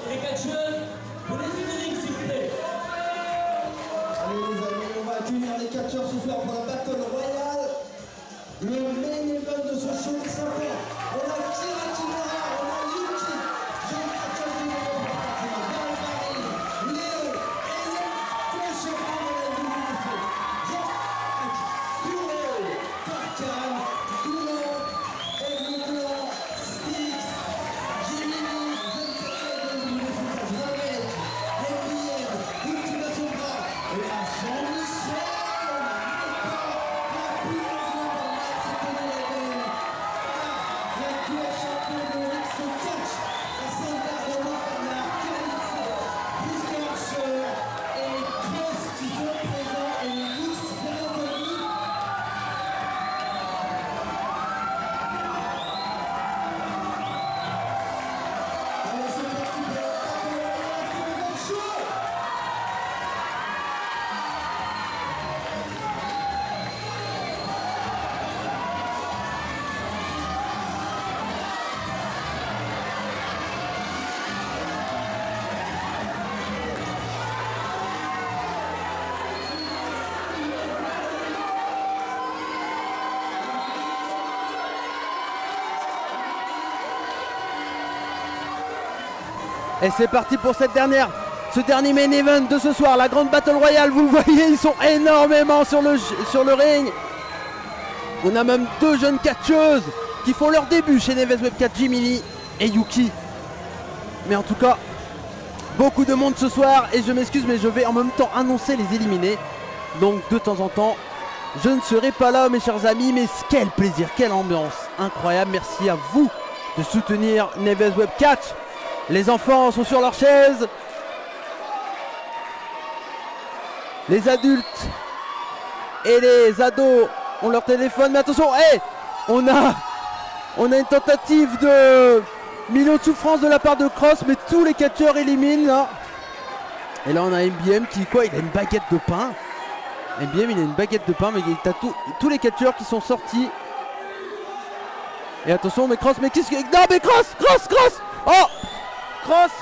Les catcheurs, vous les unir s'il vous plaît. Allez les amis, on va accueillir les catcheurs ce soir pour la Battle Royale. Le main event de ce show est sympa. On a Kira Kimura, on a Yuki, jeune catcheur du monde, Val-Marie, Léo et les deux champions de la WC. Jack, Kuro, Tarkan, Kuno, Aigle Blanc, Styx, Jimmy, jeune catcheur de la WC. Jamek, MBM, Ultima Sombra et à Jean-Michel. Et c'est parti pour ce dernier main event de ce soir, la grande Battle Royale. Vous le voyez, ils sont énormément sur le ring. On a même deux jeunes catcheuses qui font leur début chez Neves Web 4, Jimmy et Yuki. Mais en tout cas, beaucoup de monde ce soir. Et je m'excuse, mais je vais en même temps annoncer les éliminés. Donc de temps en temps, je ne serai pas là, mes chers amis. Mais quel plaisir, quelle ambiance incroyable. Merci à vous de soutenir Neves Web 4. Les enfants sont sur leur chaise. Les adultes et les ados ont leur téléphone. Mais attention, hey, on a une tentative de million de souffrance de la part de Cross, mais tous les catcheurs éliminent là. Et là on a MBM qui il a une baguette de pain. MBM il a une baguette de pain, mais il a tous les catcheurs qui sont sortis. Et attention, mais Cross, mais qu'est-ce que... Non mais Cross. Oh, Cross.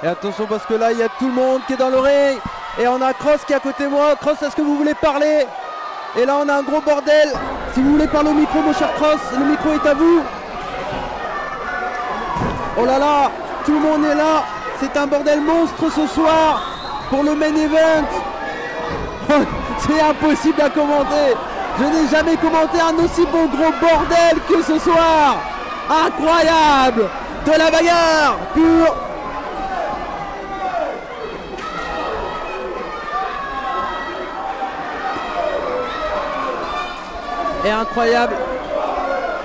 Et attention parce que là il y a tout le monde qui est dans le ring. Et on a Cross qui est à côté de moi. Cross, est-ce que vous voulez parler? Et là on a un gros bordel. Si vous voulez parler au micro, mon cher Cross, le micro est à vous. Oh là là, tout le monde est là. C'est un bordel monstre ce soir pour le main event. C'est impossible à commenter. Je n'ai jamais commenté un aussi beau gros bordel que ce soir. Incroyable. De la bagarre pure. Et incroyable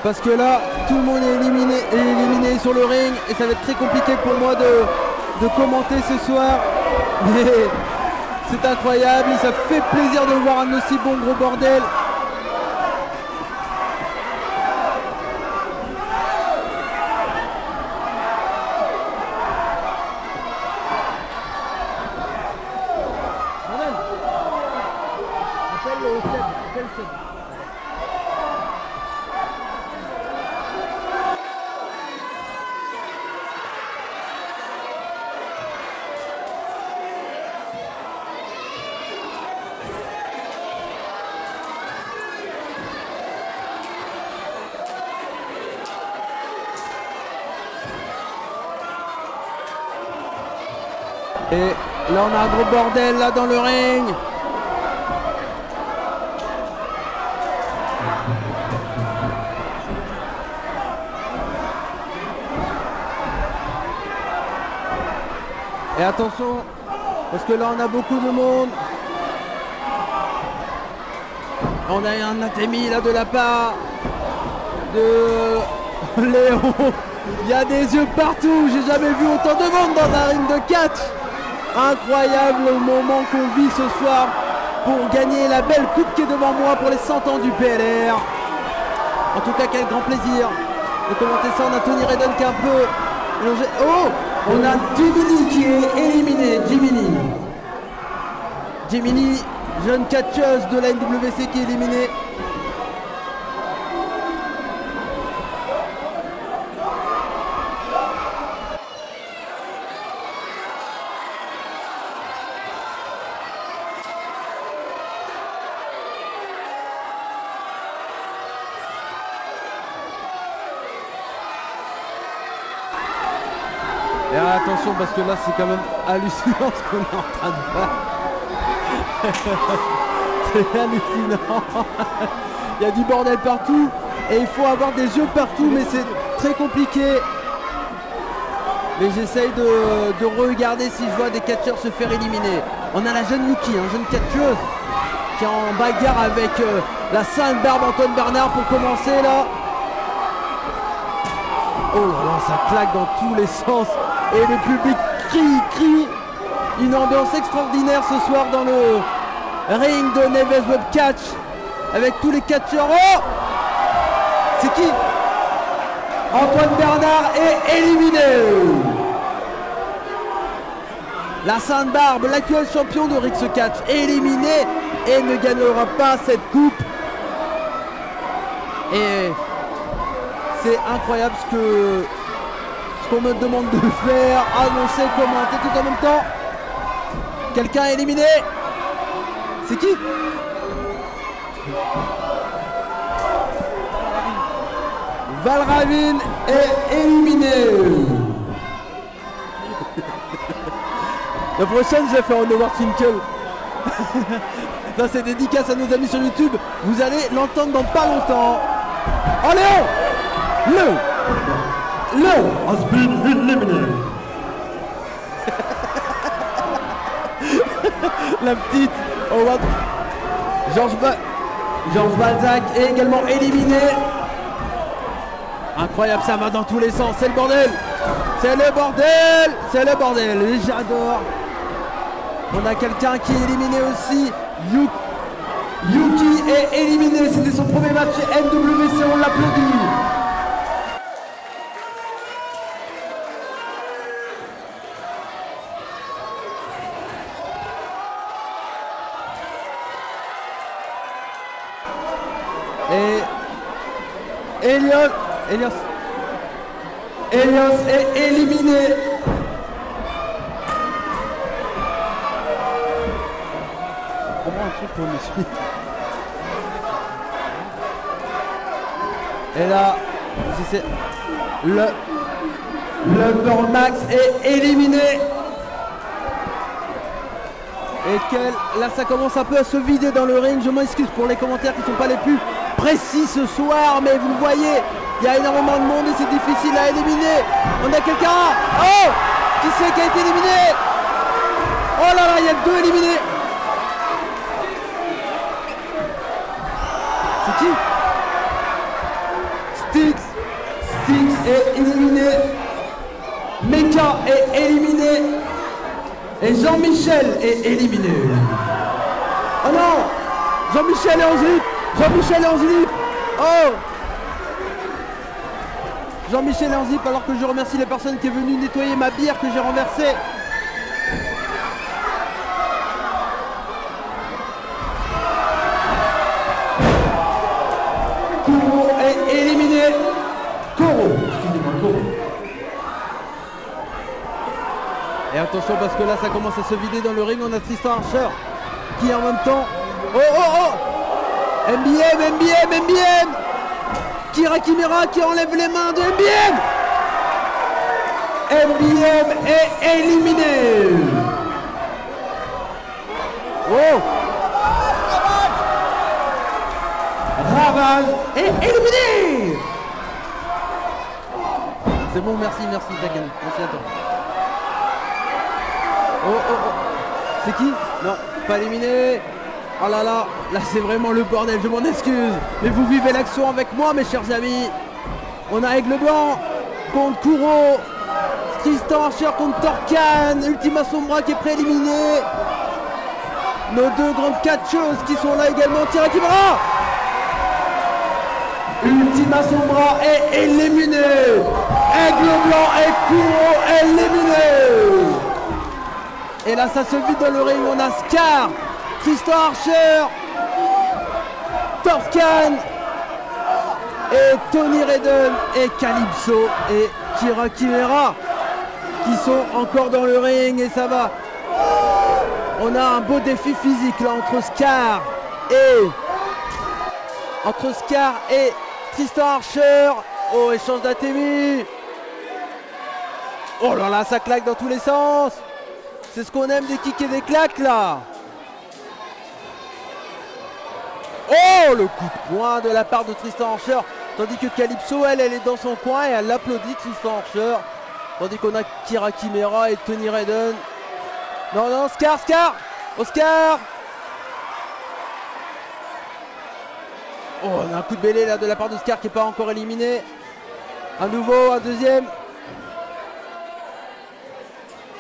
parce que là tout le monde est éliminé sur le ring et ça va être très compliqué pour moi de commenter ce soir, mais c'est incroyable et ça fait plaisir de voir un aussi bon gros bordel. Et là on a un gros bordel là dans le ring. Et attention, parce que là on a beaucoup de monde. On a un atémie là de la part de Léon. Il y a des yeux partout. J'ai jamais vu autant de monde dans un ring de catch. Incroyable le moment qu'on vit ce soir pour gagner la belle coupe qui est devant moi pour les 100 ans du PLR. En tout cas, quel grand plaisir de commenter ça. On a Tony Redden qui est un peu mélangé. Oh, on a Jiminy qui est éliminé. Jiminy, jeune catcheuse de la NWC qui est éliminée. Et attention parce que là c'est quand même hallucinant ce qu'on est en train de faire. C'est hallucinant. Il y a du bordel partout et il faut avoir des yeux partout, mais c'est très compliqué. Mais j'essaye de regarder si je vois des catcheurs se faire éliminer. On a la jeune Yuki, jeune catcheuse qui est en bagarre avec la sainte barbe Antoine Bernard pour commencer là. Oh là là, ça claque dans tous les sens. Et le public crie. Une ambiance extraordinaire ce soir dans le ring de Neves Web Catch. Avec tous les catcheurs. Oh, c'est qui? Antoine Bernard est éliminé. La Sainte Barbe, l'actuel champion de Rix Catch, est éliminé et ne gagnera pas cette coupe. Et c'est incroyable ce qu'on me demande de faire, annoncer, commenter tout en même temps. Quelqu'un est éliminé. C'est qui? Valravin est éliminé. La prochaine, je vais faire Howard Finkel. Ça, c'est dédicace à nos amis sur YouTube. Vous allez l'entendre dans pas longtemps. Oh, Léon! Léon has been eliminated. La petite Howard. Georges Balzac est également éliminé. Incroyable, ça va dans tous les sens. C'est le bordel. C'est le bordel. C'est le bordel. Et j'adore. On a quelqu'un qui est éliminé aussi. Yuki est éliminé. C'était son premier match chez NWC. On l'applaudit. Et Elios est éliminé. Comment un truc pour me suivre. Et là, c'est le Burmax est éliminé. Et là, ça commence un peu à se vider dans le ring. Je m'excuse pour les commentaires qui ne sont pas les plus précis ce soir, mais vous le voyez, il y a énormément de monde et c'est difficile à éliminer. On a quelqu'un. Oh, qui c'est qui a été éliminé? Oh là là, il y a 2 éliminés. C'est qui? Styx est éliminé. Meka est éliminé. Et Jean-Michel est éliminé. Oh non, Jean-Michel est en slip. Jean-Michel est en slip. Oh, Jean-Michel est en slip alors que je remercie les personnes qui sont venues nettoyer ma bière que j'ai renversée. Koro est éliminé. Excusez-moi, Koro. Et attention parce que là ça commence à se vider dans le ring. On a Tristan Archer qui en même temps. Oh MBM Kira Kimura qui enlève les mains de MBM. MBM est éliminé. merci Taken. Merci à toi. Oh oh oh. C'est qui? Non, pas éliminé. Oh là là, là c'est vraiment le bordel, je m'en excuse. Mais vous vivez l'action avec moi mes chers amis. On a Aigle Blanc contre Kuro. Tristan Archer contre Torkan. Ultima Sombra qui est prééliminé. Nos deux grandes catcheuses qui sont là également. Kira Kimura. Ultima Sombra est éliminé. Aigle Blanc et Kuro éliminé. Et là ça se vide dans le ring. On a Scar, Tristan Archer, Torkan et Tony Redden et Calypso et Kira Kimura qui sont encore dans le ring et ça va. On a un beau défi physique là entre Scar et Tristan Archer. Oh, échange d'Atemi. Oh là là, ça claque dans tous les sens. C'est ce qu'on aime, des kicks et des claques là. Oh, le coup de poing de la part de Tristan Archer. Tandis que Calypso, elle est dans son coin et elle applaudit Tristan Archer. Tandis qu'on a Kira Kimura et Tony Redden. Non, non, Scar. Oscar. Oh, on a un coup de bêlée là de la part de Scar qui n'est pas encore éliminé. À nouveau, un deuxième.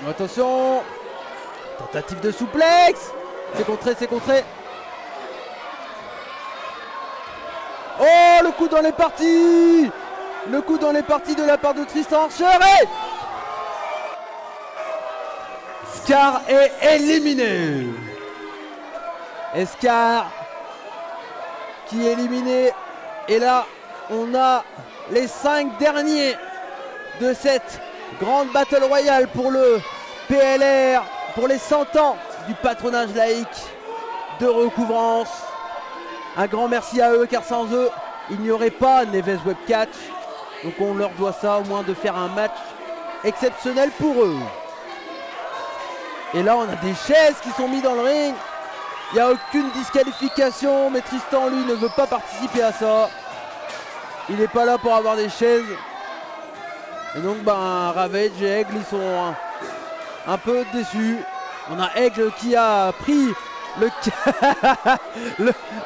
Attention. Tentative de souplex. C'est contré. Oh, le coup dans les parties. Le coup dans les parties de la part de Tristan Archer. Et Scar est éliminé. Et Scar qui est éliminé. Et là, on a les 5 derniers de cette grande Battle Royale pour le PLR, pour les 100 ans du patronage laïque de Recouvrance. Un grand merci à eux, car sans eux, il n'y aurait pas Neves Webcatch. Donc on leur doit ça, au moins de faire un match exceptionnel pour eux. Et là, on a des chaises qui sont mises dans le ring. Il n'y a aucune disqualification, mais Tristan, lui, ne veut pas participer à ça. Il n'est pas là pour avoir des chaises. Et donc, Ravage et Aigle, ils sont un peu déçus. On a Aigle qui a pris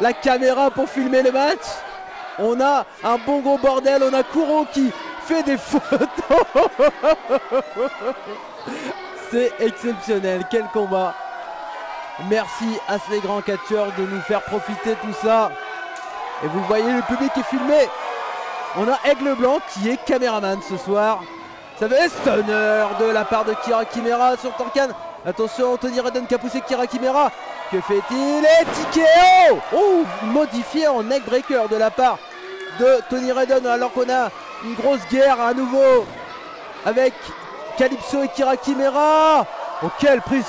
la caméra pour filmer le match. On a un bon gros bordel. On a Kuro qui fait des photos. C'est exceptionnel. Quel combat. Merci à ces grands catcheurs de nous faire profiter de tout ça. Et vous voyez, le public est filmé. On a Aigle Blanc qui est caméraman ce soir. Ça fait stunner de la part de Kira Kimura sur Torkan. Attention, Tony Redden qui a poussé Kira Kimura. Que fait-il? Et TKO. Oh, modifié en neckbreaker de la part de Tony Redden, alors qu'on a une grosse guerre à nouveau avec Calypso et Kira Kimura. Oh, quelle prise,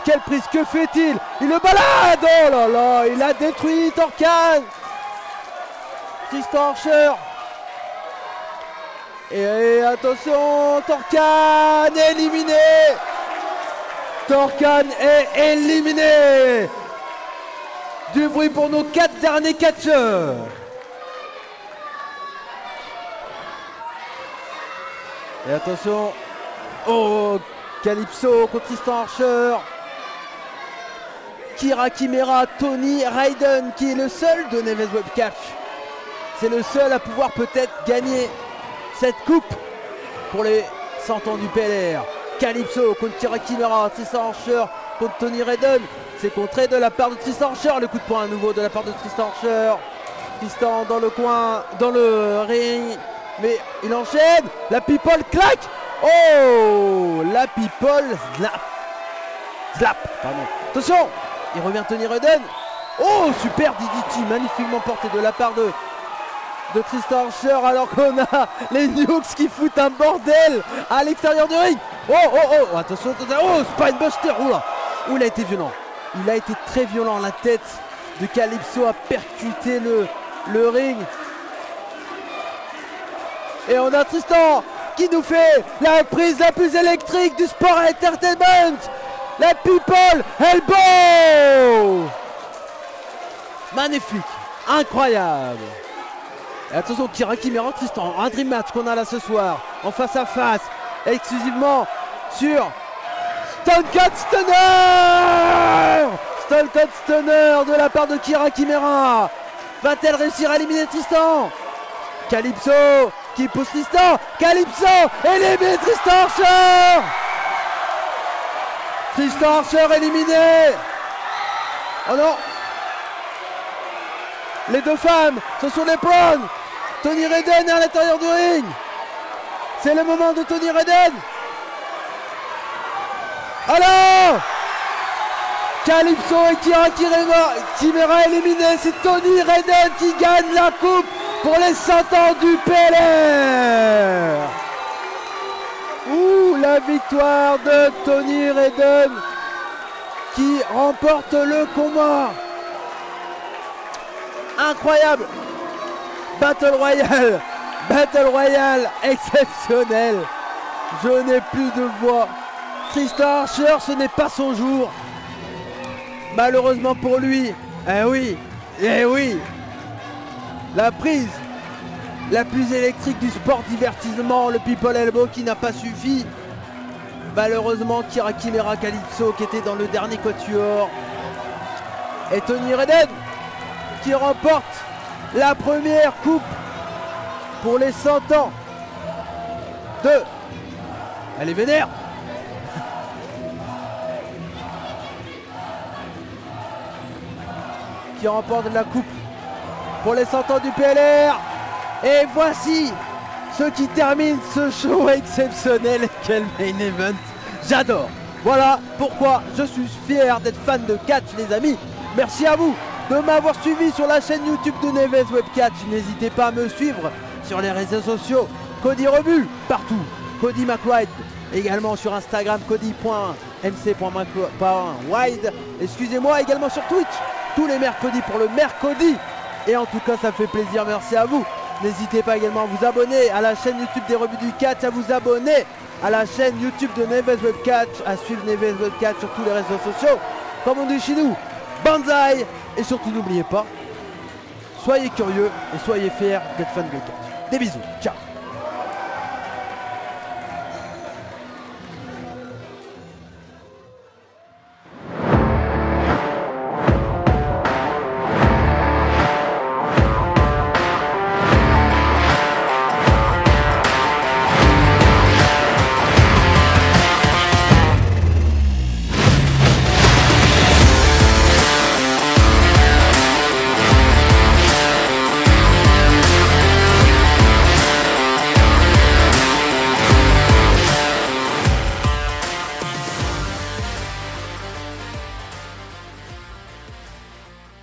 que fait-il? Il le balade. Oh là là, il a détruit Torkan. Tristan Archer. Et attention, Torkan est éliminé. Torkan est éliminé. Du bruit pour nos 4 derniers catcheurs. Et attention. Oh, Calypso contre Tristan Archer. Kira Kimura, Tony Redden qui est le seul de Neves Webcatch. C'est le seul à pouvoir peut-être gagner cette coupe pour les 100 ans du PLR. Calypso contre Kira Kimura, Tristan Archer contre Tony Redden. C'est contré de la part de Tristan Archer. Le coup de poing à nouveau de la part de Tristan Archer. Tristan dans le coin, dans le ring. Mais il enchaîne. La people claque. Oh, la people slap. Pardon. Attention. Il revient Tony Redden. Oh, super DDT magnifiquement porté de la part de Tristan Archer, alors qu'on a les Nukes qui foutent un bordel à l'extérieur du ring. Oh, attention, oh, Spinebuster. Oula, il a été violent. Il a été très violent. La tête de Calypso a percuté le ring. Et on a Tristan qui nous fait la prise la plus électrique du sport entertainment. La people elbow. Magnifique, incroyable. Et attention, Kira Kimura, Tristan, un dream match qu'on a là ce soir, en face à face. exclusivement sur Stone Cold Stunner. Stone Cold Stunner de la part de Kira Chimera. Va-t-elle réussir à éliminer Tristan? Calypso qui pousse Tristan. Calypso élimine Tristan Archer. Tristan Archer éliminé. Oh non. Les deux femmes, ce sont les Browns. Tony Redden est à l'intérieur du ring. C'est le moment de Tony Redden. Alors Calypso et Kira Chimera éliminés. C'est Tony Redden qui gagne la coupe pour les 100 ans du PLR. Ouh, la victoire de Tony Redden qui remporte le combat. Incroyable. Battle Royale exceptionnel. Je n'ai plus de voix. Tristan Archer, ce n'est pas son jour. Malheureusement pour lui. Eh oui. La prise la plus électrique du sport divertissement, le People Elbow qui n'a pas suffi. Malheureusement, Kira Chimera Calypso qui était dans le dernier quatuor. Et Tony Redden qui remporte la première coupe pour les 100 ans de... Elle est vénère. Qui remporte la coupe pour les 100 ans du PLR. Et voici ce qui termine ce show exceptionnel. Quel main event. J'adore. Voilà pourquoi je suis fier d'être fan de catch, les amis. Merci à vous de m'avoir suivi sur la chaîne YouTube de Neves Web Catch. N'hésitez pas à me suivre sur les réseaux sociaux. Cody Rebu partout. Cody McWhite également sur Instagram. Cody.mc.wide. Excusez-moi, également sur Twitch tous les mercredis pour le mercredi. Et en tout cas, ça fait plaisir. Merci à vous. N'hésitez pas également à vous abonner à la chaîne YouTube des revues du catch, à vous abonner à la chaîne YouTube de Neves Web Catch, à suivre Neves Web Catch sur tous les réseaux sociaux. Comme on dit chez nous, banzai. Et surtout, n'oubliez pas, soyez curieux et soyez fiers d'être fan de catch. Des bisous. Ciao.